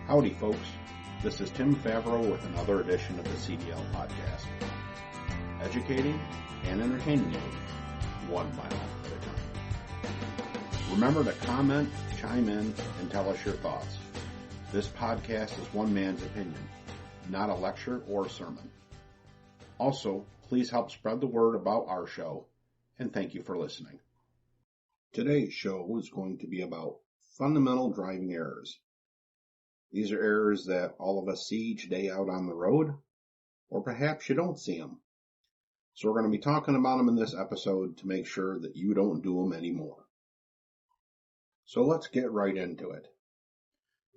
Howdy, folks. This is Tim Favreau with another edition of the CDL Podcast. Educating and entertaining you, 1 mile at a time. Remember to comment, chime in, and tell us your thoughts. This podcast is one man's opinion, not a lecture or sermon. Also, please help spread the word about our show, and thank you for listening. Today's show is going to be about fundamental driving errors. These are errors that all of us see each day out on the road, or perhaps you don't see them. So we're going to be talking about them in this episode to make sure that you don't do them anymore. So let's get right into it.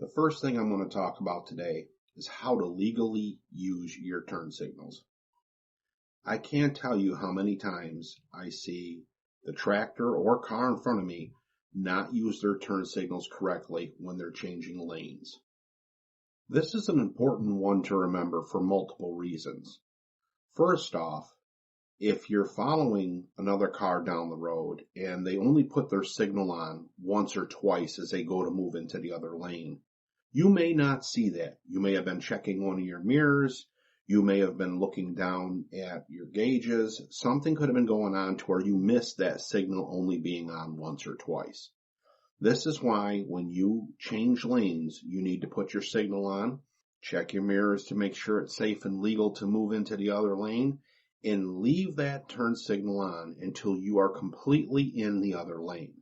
The first thing I'm going to talk about today is how to legally use your turn signals. I can't tell you how many times I see the tractor or car in front of me not use their turn signals correctly when they're changing lanes. This is an important one to remember for multiple reasons. First off, if you're following another car down the road and they only put their signal on once or twice as they go to move into the other lane, you may not see that. You may have been checking one of your mirrors. You may have been looking down at your gauges. Something could have been going on to where you missed that signal only being on once or twice. This is why when you change lanes, you need to put your signal on, check your mirrors to make sure it's safe and legal to move into the other lane, and leave that turn signal on until you are completely in the other lane.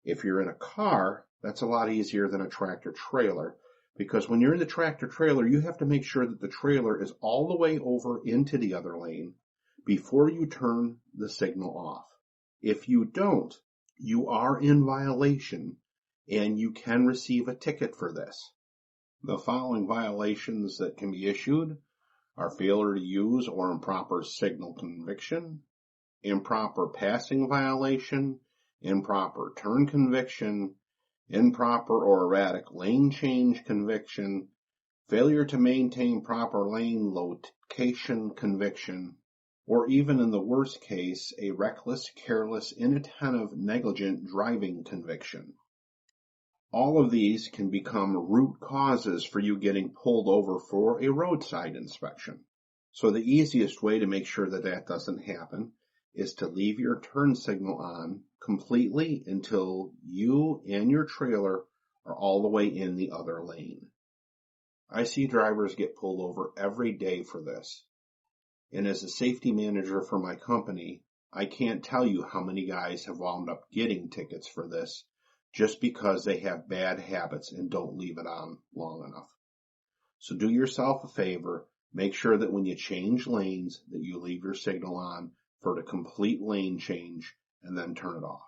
If you're in a car, that's a lot easier than a tractor trailer, because when you're in the tractor trailer, you have to make sure that the trailer is all the way over into the other lane before you turn the signal off. If you don't, you are in violation and you can receive a ticket for this. The following violations that can be issued are failure to use or improper signal conviction, improper passing violation, improper turn conviction, improper or erratic lane change conviction, failure to maintain proper lane location conviction, or even in the worst case, a reckless, careless, inattentive, negligent driving conviction. All of these can become root causes for you getting pulled over for a roadside inspection. So the easiest way to make sure that that doesn't happen is to leave your turn signal on completely until you and your trailer are all the way in the other lane. I see drivers get pulled over every day for this. And as a safety manager for my company, I can't tell you how many guys have wound up getting tickets for this just because they have bad habits and don't leave it on long enough. So do yourself a favor, make sure that when you change lanes that you leave your signal on for the complete lane change and then turn it off.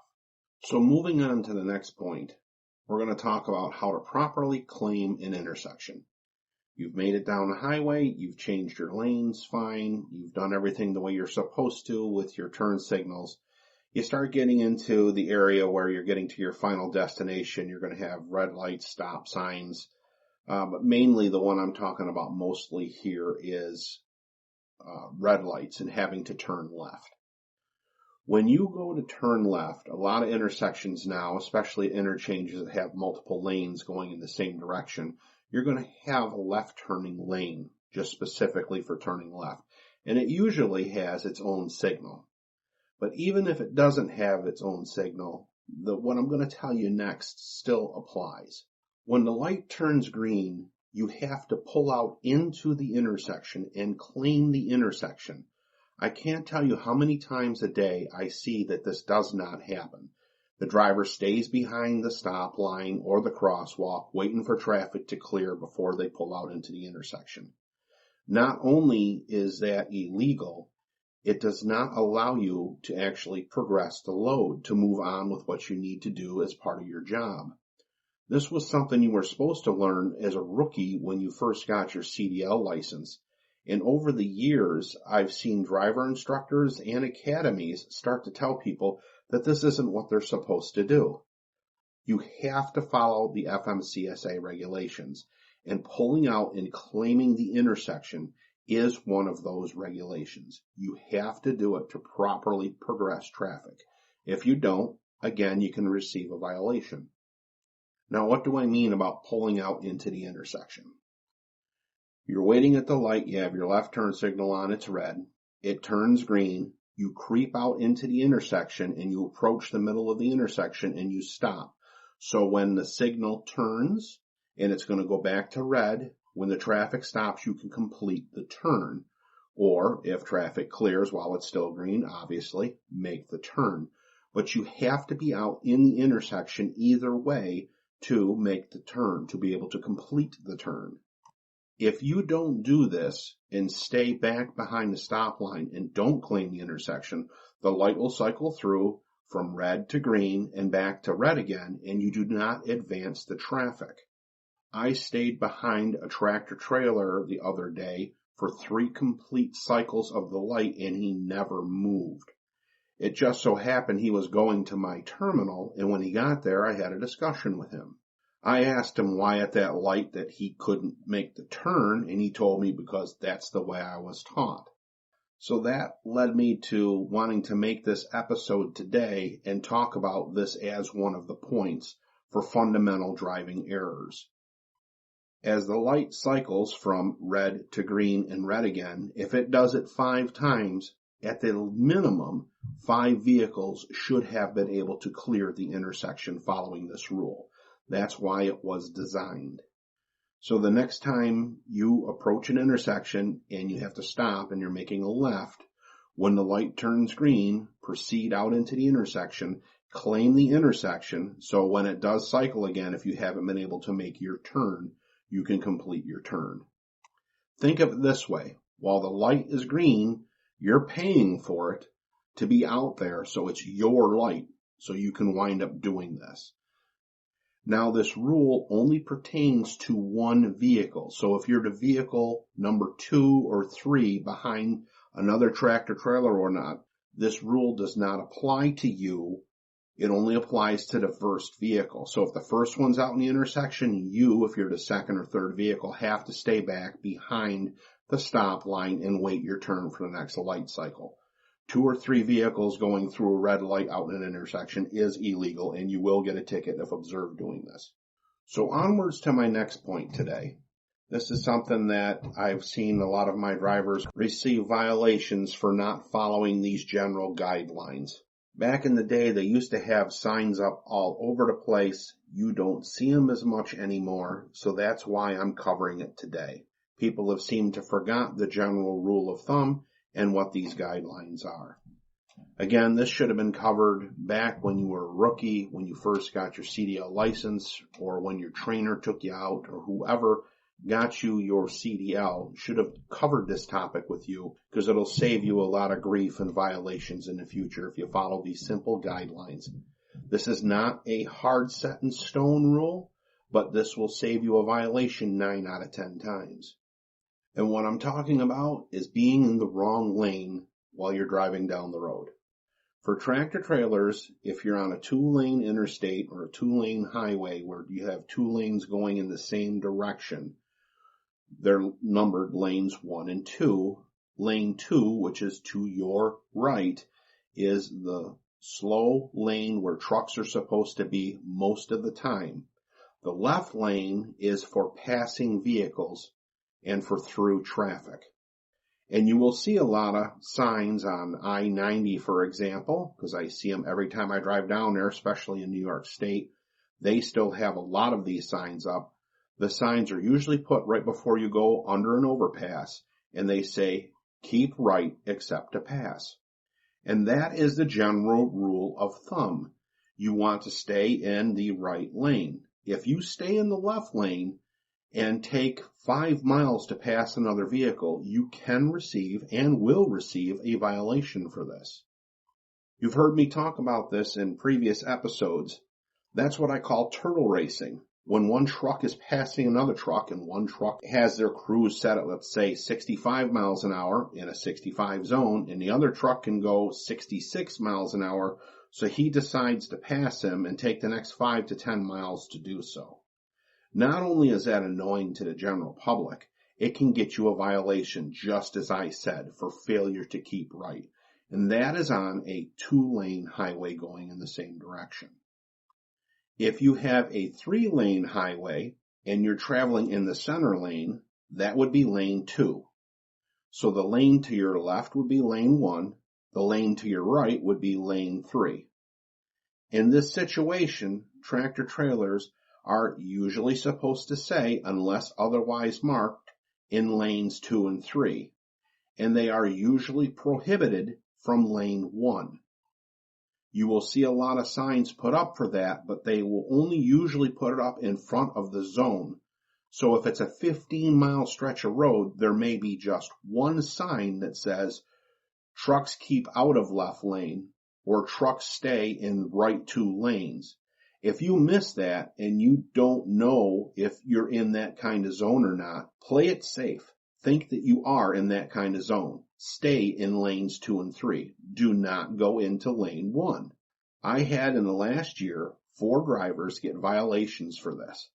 So moving on to the next point, we're going to talk about how to properly claim an intersection. You've made it down the highway, you've changed your lanes fine, you've done everything the way you're supposed to with your turn signals. You start getting into the area where you're getting to your final destination. You're going to have red lights, stop signs, but mainly the one I'm talking about mostly here is red lights and having to turn left. When you go to turn left, a lot of intersections now, especially interchanges that have multiple lanes going in the same direction, you're going to have a left turning lane just specifically for turning left. And it usually has its own signal. But even if it doesn't have its own signal, what I'm going to tell you next still applies. When the light turns green, you have to pull out into the intersection and claim the intersection. I can't tell you how many times a day I see that this does not happen. The driver stays behind the stop line or the crosswalk waiting for traffic to clear before they pull out into the intersection. Not only is that illegal, it does not allow you to actually progress the load to move on with what you need to do as part of your job. This was something you were supposed to learn as a rookie when you first got your CDL license. And over the years, I've seen driver instructors and academies start to tell people that this isn't what they're supposed to do. You have to follow the FMCSA regulations, and pulling out and claiming the intersection is one of those regulations. You have to do it to properly progress traffic. If you don't, again, you can receive a violation. Now, what do I mean about pulling out into the intersection? You're waiting at the light, you have your left turn signal on, it's red, it turns green, you creep out into the intersection and you approach the middle of the intersection and you stop. So when the signal turns and it's going to go back to red, when the traffic stops, you can complete the turn. Or if traffic clears while it's still green, obviously, make the turn. But you have to be out in the intersection either way to make the turn, to be able to complete the turn. If you don't do this and stay back behind the stop line and don't claim the intersection, the light will cycle through from red to green and back to red again, and you do not advance the traffic. I stayed behind a tractor trailer the other day for 3 complete cycles of the light, and he never moved. It just so happened he was going to my terminal, and when he got there, I had a discussion with him. I asked him why at that light that he couldn't make the turn, and he told me because that's the way I was taught. So that led me to wanting to make this episode today and talk about this as one of the points for fundamental driving errors. As the light cycles from red to green and red again, if it does it 5 times, at the minimum, 5 vehicles should have been able to clear the intersection following this rule. That's why it was designed. So the next time you approach an intersection and you have to stop and you're making a left, when the light turns green, proceed out into the intersection, claim the intersection, so when it does cycle again, if you haven't been able to make your turn, you can complete your turn. Think of it this way. While the light is green, you're paying for it to be out there, so it's your light, so you can wind up doing this. Now, this rule only pertains to one vehicle. So if you're the vehicle number 2 or 3 behind another tractor trailer or not, this rule does not apply to you. It only applies to the first vehicle. So if the first one's out in the intersection, you, if you're the second or third vehicle, have to stay back behind the stop line and wait your turn for the next light cycle. 2 or 3 vehicles going through a red light out in an intersection is illegal, and you will get a ticket if observed doing this. So onwards to my next point today. This is something that I've seen a lot of my drivers receive violations for not following these general guidelines. Back in the day, they used to have signs up all over the place. You don't see them as much anymore, so that's why I'm covering it today. People have seemed to forget the general rule of thumb and what these guidelines are. Again, this should have been covered back when you were a rookie, when you first got your CDL license, or when your trainer took you out, or whoever got you your CDL should have covered this topic with you, because it'll save you a lot of grief and violations in the future if you follow these simple guidelines. This is not a hard set in stone rule, but this will save you a violation 9 out of 10 times. And what I'm talking about is being in the wrong lane while you're driving down the road. For tractor trailers, if you're on a 2-lane interstate or a 2-lane highway where you have 2 lanes going in the same direction, they're numbered lanes 1 and 2. Lane 2, which is to your right, is the slow lane where trucks are supposed to be most of the time. The left lane is for passing vehicles and for through traffic. And you will see a lot of signs on I-90, for example, because I see them every time I drive down there, especially in New York State. They still have a lot of these signs up. The signs are usually put right before you go under an overpass, and they say, keep right except to pass. And that is the general rule of thumb. You want to stay in the right lane. If you stay in the left lane and take 5 miles to pass another vehicle, you can receive and will receive a violation for this. You've heard me talk about this in previous episodes. That's what I call turtle racing. When one truck is passing another truck and one truck has their cruise set at, let's say, 65 miles an hour in a 65 zone, and the other truck can go 66 miles an hour, so he decides to pass him and take the next 5 to 10 miles to do so. Not only is that annoying to the general public, it can get you a violation, just as I said, for failure to keep right. And that is on a 2-lane highway going in the same direction. If you have a 3-lane highway and you're traveling in the center lane, that would be lane 2. So the lane to your left would be lane 1. The lane to your right would be lane 3. In this situation, tractor trailers are usually supposed to say, unless otherwise marked, in lanes 2 and 3, and they are usually prohibited from lane 1. You will see a lot of signs put up for that, but they will only usually put it up in front of the zone. So if it's a 15-mile stretch of road, there may be just one sign that says, trucks keep out of left lane, or trucks stay in right 2 lanes. If you miss that and you don't know if you're in that kind of zone or not, play it safe. Think that you are in that kind of zone. Stay in lanes 2 and 3. Do not go into lane 1. I had in the last year 4 drivers get violations for this.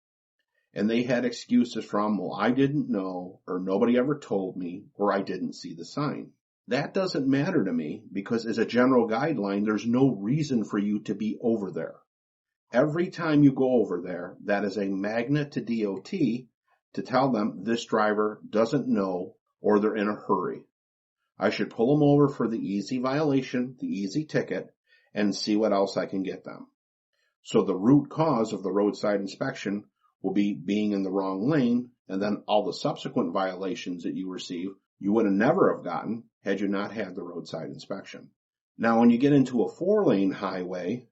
And they had excuses from, well, I didn't know, or nobody ever told me, or I didn't see the sign. That doesn't matter to me because as a general guideline, there's no reason for you to be over there. Every time you go over there, that is a magnet to DOT to tell them this driver doesn't know or they're in a hurry. I should pull them over for the easy violation, the easy ticket, and see what else I can get them. So the root cause of the roadside inspection will be being in the wrong lane, and then all the subsequent violations that you receive, you would have never have gotten had you not had the roadside inspection. Now, when you get into a 4-lane highway,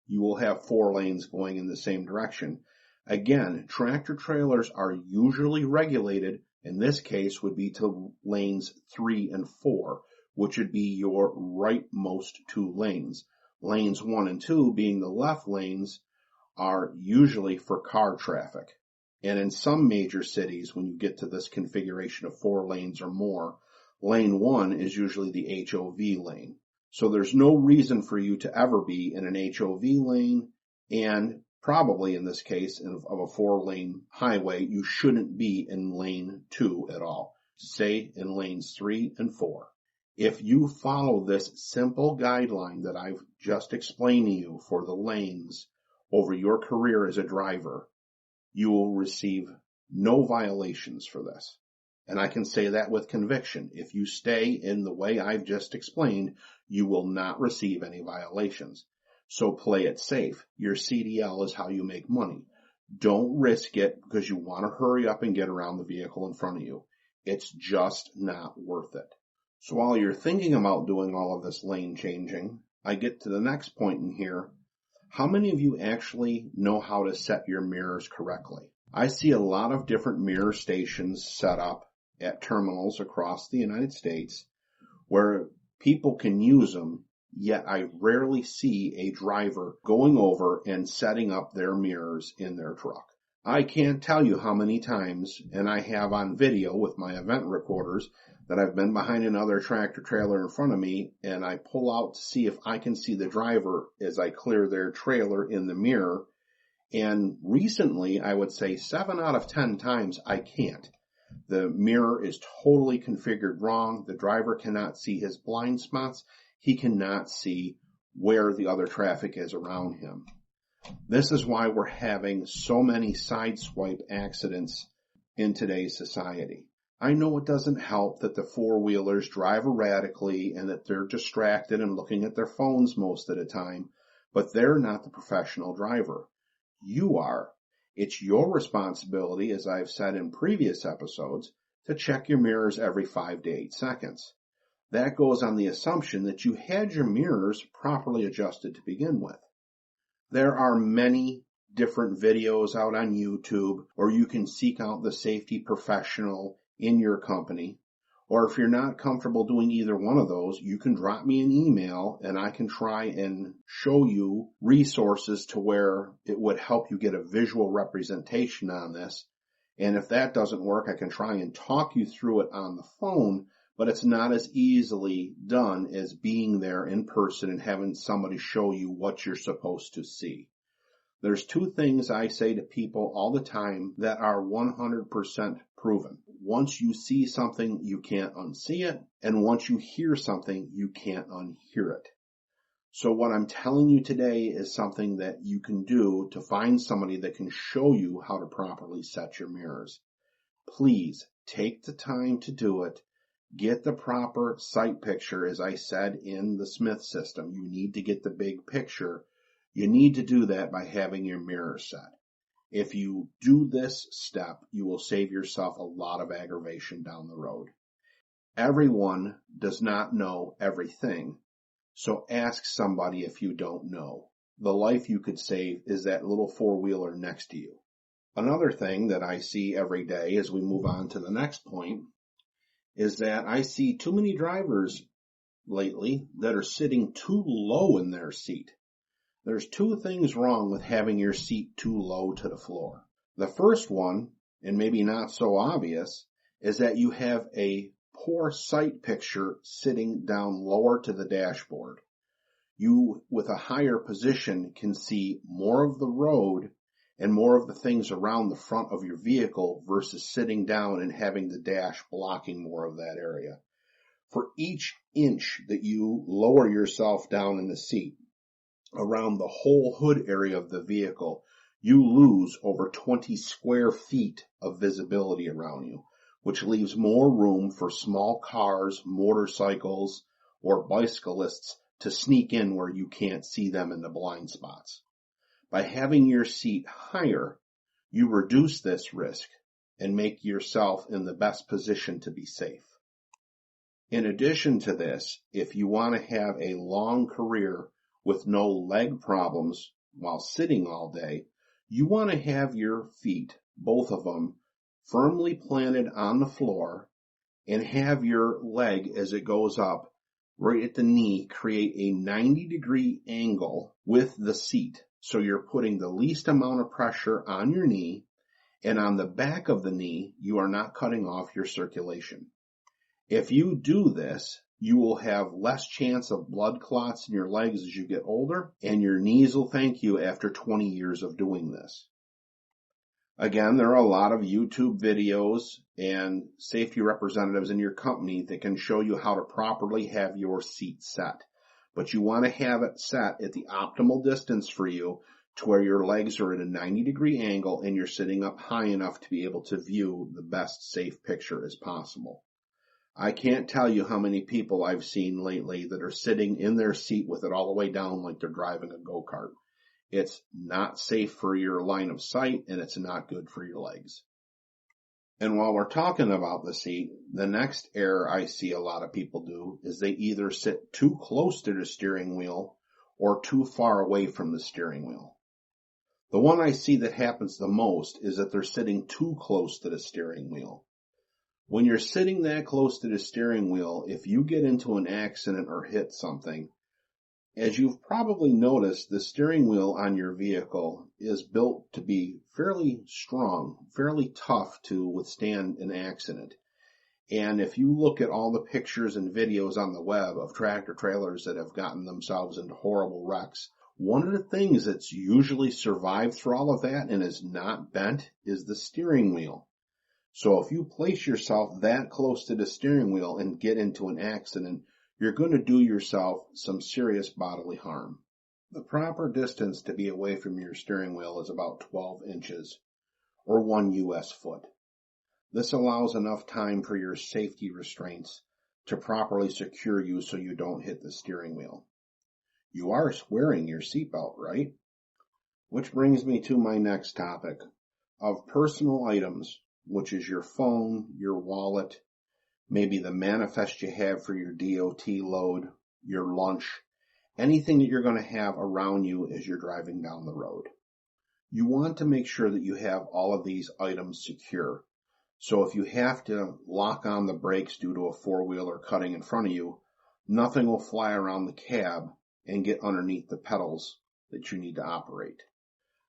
you will have 4 lanes going in the same direction. Again, tractor trailers are usually regulated, in this case would be to lanes 3 and 4, which would be your rightmost 2 lanes. Lanes 1 and 2 being the left lanes are usually for car traffic. And in some major cities, when you get to this configuration of 4 lanes or more, lane 1 is usually the HOV lane. So there's no reason for you to ever be in an HOV lane, and probably in this case of a 4-lane highway, you shouldn't be in lane 2 at all. Stay in lanes 3 and 4. If you follow this simple guideline that I've just explained to you for the lanes over your career as a driver, you will receive no violations for this. And I can say that with conviction. If you stay in the way I've just explained, you will not receive any violations. So play it safe. Your CDL is how you make money. Don't risk it because you want to hurry up and get around the vehicle in front of you. It's just not worth it. So while you're thinking about doing all of this lane changing, I get to the next point in here. How many of you actually know how to set your mirrors correctly? I see a lot of different mirror stations set up at terminals across the United States where people can use them, yet I rarely see a driver going over and setting up their mirrors in their truck. I can't tell you how many times, and I have on video with my event recorders, that I've been behind another tractor trailer in front of me and I pull out to see if I can see the driver as I clear their trailer in the mirror. And recently, I would say 7 out of 10 times I can't. The mirror is totally configured wrong. The driver cannot see his blind spots. He cannot see where the other traffic is around him. This is why we're having so many sideswipe accidents in today's society. I know it doesn't help that the 4-wheelers drive erratically and that they're distracted and looking at their phones most of the time, but they're not the professional driver. You are. It's your responsibility, as I've said in previous episodes, to check your mirrors every 5 to 8 seconds. That goes on the assumption that you had your mirrors properly adjusted to begin with. There are many different videos out on YouTube, or you can seek out the safety professional in your company. Or if you're not comfortable doing either one of those, you can drop me an email and I can try and show you resources to where it would help you get a visual representation on this. And if that doesn't work, I can try and talk you through it on the phone, but it's not as easily done as being there in person and having somebody show you what you're supposed to see. There's 2 things I say to people all the time that are 100% proven. Once you see something, you can't unsee it. And once you hear something, you can't unhear it. So what I'm telling you today is something that you can do to find somebody that can show you how to properly set your mirrors. Please take the time to do it. Get the proper sight picture. As I said in the Smith system, you need to get the big picture. You need to do that by having your mirror set. If you do this step, you will save yourself a lot of aggravation down the road. Everyone does not know everything, so ask somebody if you don't know. The life you could save is that little four-wheeler next to you. Another thing that I see every day as we move on to the next point is that I see too many drivers lately that are sitting too low in their seat. There's two things wrong with having your seat too low to the floor. The first one, and maybe not so obvious, is that you have a poor sight picture sitting down lower to the dashboard. You, with a higher position, can see more of the road and more of the things around the front of your vehicle versus sitting down and having the dash blocking more of that area. For each inch that you lower yourself down in the seat, around the whole hood area of the vehicle, you lose over 20 square feet of visibility around you, which leaves more room for small cars, motorcycles, or bicyclists to sneak in where you can't see them in the blind spots. By having your seat higher, you reduce this risk and make yourself in the best position to be safe. In addition to this, if you want to have a long career with no leg problems while sitting all day, you want to have your feet, both of them, firmly planted on the floor and have your leg as it goes up right at the knee create a 90-degree angle with the seat. So you're putting the least amount of pressure on your knee, and on the back of the knee, you are not cutting off your circulation. If you do this, you will have less chance of blood clots in your legs as you get older, and your knees will thank you after 20 years of doing this. Again, there are a lot of YouTube videos and safety representatives in your company that can show you how to properly have your seat set. But you want to have it set at the optimal distance for you to where your legs are at a 90-degree angle and you're sitting up high enough to be able to view the best safe picture as possible. I can't tell you how many people I've seen lately that are sitting in their seat with it all the way down like they're driving a go-kart. It's not safe for your line of sight, and it's not good for your legs. And while we're talking about the seat, the next error I see a lot of people do is they either sit too close to the steering wheel or too far away from the steering wheel. The one I see that happens the most is that they're sitting too close to the steering wheel. When you're sitting that close to the steering wheel, if you get into an accident or hit something, as you've probably noticed, the steering wheel on your vehicle is built to be fairly strong, fairly tough to withstand an accident. And if you look at all the pictures and videos on the web of tractor trailers that have gotten themselves into horrible wrecks, one of the things that's usually survived through all of that and is not bent is the steering wheel. So if you place yourself that close to the steering wheel and get into an accident, you're going to do yourself some serious bodily harm. The proper distance to be away from your steering wheel is about 12 inches, or 1 U.S. foot. This allows enough time for your safety restraints to properly secure you so you don't hit the steering wheel. You are wearing your seatbelt, right? Which brings me to my next topic of personal items, which is your phone, your wallet, maybe the manifest you have for your DOT load, your lunch, anything that you're going to have around you as you're driving down the road. You want to make sure that you have all of these items secure. So if you have to lock on the brakes due to a four-wheeler cutting in front of you, nothing will fly around the cab and get underneath the pedals that you need to operate.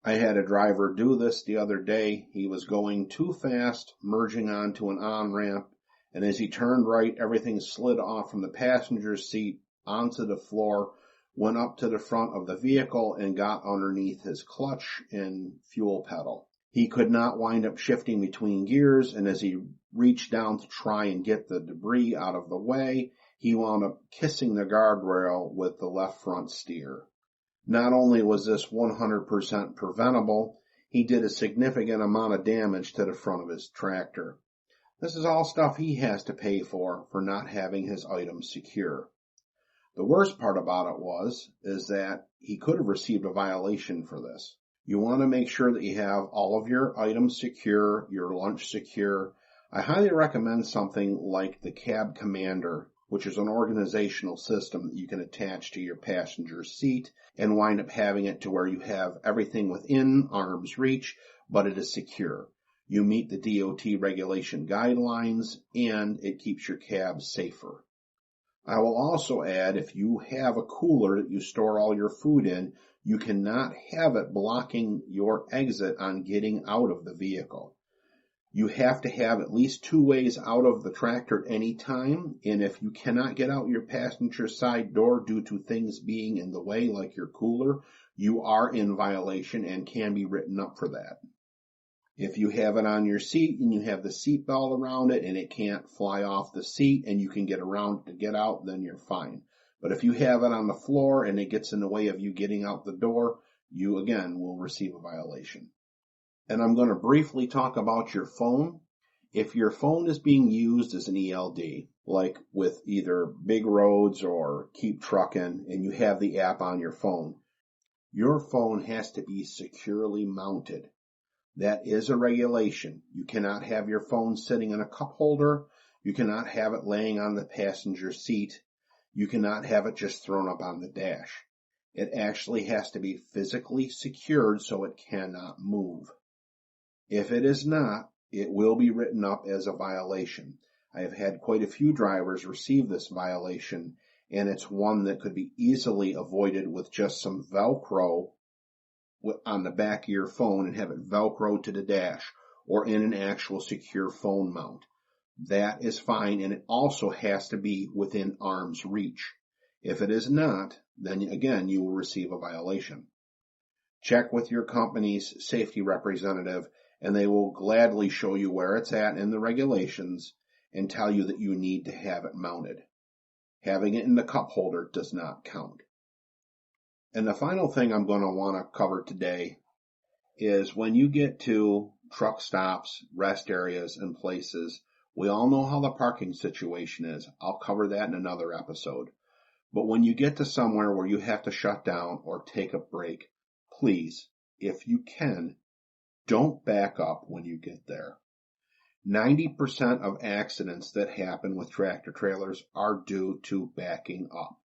I had a driver do this the other day. He was going too fast, merging onto an on-ramp, and as he turned right, everything slid off from the passenger's seat onto the floor, went up to the front of the vehicle, and got underneath his clutch and fuel pedal. He could not wind up shifting between gears, and as he reached down to try and get the debris out of the way, he wound up kissing the guardrail with the left front steer. Not only was this 100% preventable, he did a significant amount of damage to the front of his tractor. This is all stuff he has to pay for not having his items secure. The worst part about it is that he could have received a violation for this. You want to make sure that you have all of your items secure, your lunch secure. I highly recommend something like the Cab Commander, which is an organizational system that you can attach to your passenger seat and wind up having it to where you have everything within arm's reach, but it is secure. You meet the DOT regulation guidelines, and it keeps your cab safer. I will also add, if you have a cooler that you store all your food in, you cannot have it blocking your exit on getting out of the vehicle. You have to have at least 2 ways out of the tractor at any time, and if you cannot get out your passenger side door due to things being in the way, like your cooler, you are in violation and can be written up for that. If you have it on your seat and you have the seat belt around it and it can't fly off the seat and you can get around to get out, then you're fine. But if you have it on the floor and it gets in the way of you getting out the door, you again will receive a violation. And I'm going to briefly talk about your phone. If your phone is being used as an ELD, like with either Big Roads or Keep Truckin', and you have the app on your phone has to be securely mounted. That is a regulation. You cannot have your phone sitting in a cup holder. You cannot have it laying on the passenger seat. You cannot have it just thrown up on the dash. It actually has to be physically secured so it cannot move. If it is not, it will be written up as a violation. I have had quite a few drivers receive this violation, and it's one that could be easily avoided with just some Velcro on the back of your phone and have it Velcro to the dash or in an actual secure phone mount. That is fine, and it also has to be within arm's reach. If it is not, then again, you will receive a violation. Check with your company's safety representative, and they will gladly show you where it's at in the regulations and tell you that you need to have it mounted. Having it in the cup holder does not count. And the final thing I'm going to want to cover today is when you get to truck stops, rest areas, and places, we all know how the parking situation is. I'll cover that in another episode. But when you get to somewhere where you have to shut down or take a break, please, if you can, don't back up when you get there. 90% of accidents that happen with tractor trailers are due to backing up.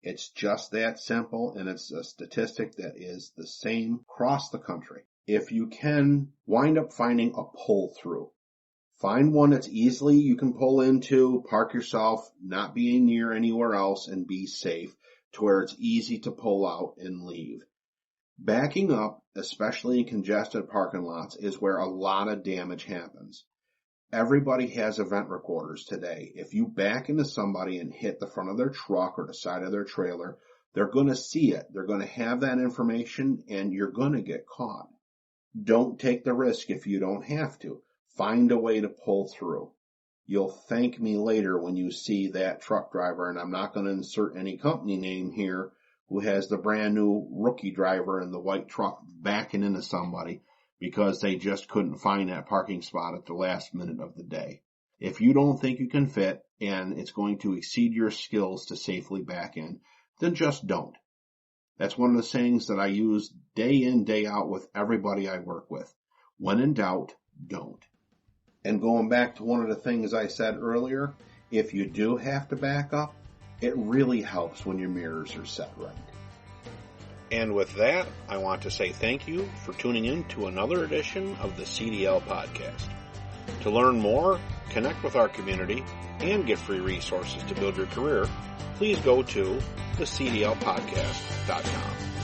It's just that simple, and it's a statistic that is the same across the country. If you can, wind up finding a pull-through. Find one that's easily you can pull into, park yourself, not being near anywhere else, and be safe to where it's easy to pull out and leave. Backing up, especially in congested parking lots, is where a lot of damage happens. Everybody has event recorders today. If you back into somebody and hit the front of their truck or the side of their trailer, they're going to see it. They're going to have that information, and you're going to get caught. Don't take the risk if you don't have to. Find a way to pull through. You'll thank me later when you see that truck driver, and I'm not going to insert any company name here, who has the brand new rookie driver in the white truck backing into somebody because they just couldn't find that parking spot at the last minute of the day. If you don't think you can fit and it's going to exceed your skills to safely back in, then just don't. That's one of the sayings that I use day in, day out with everybody I work with. When in doubt, don't. And going back to one of the things I said earlier, if you do have to back up, it really helps when your mirrors are set right. And with that, I want to say thank you for tuning in to another edition of the CDL Podcast. To learn more, connect with our community, and get free resources to build your career, please go to thecdlpodcast.com.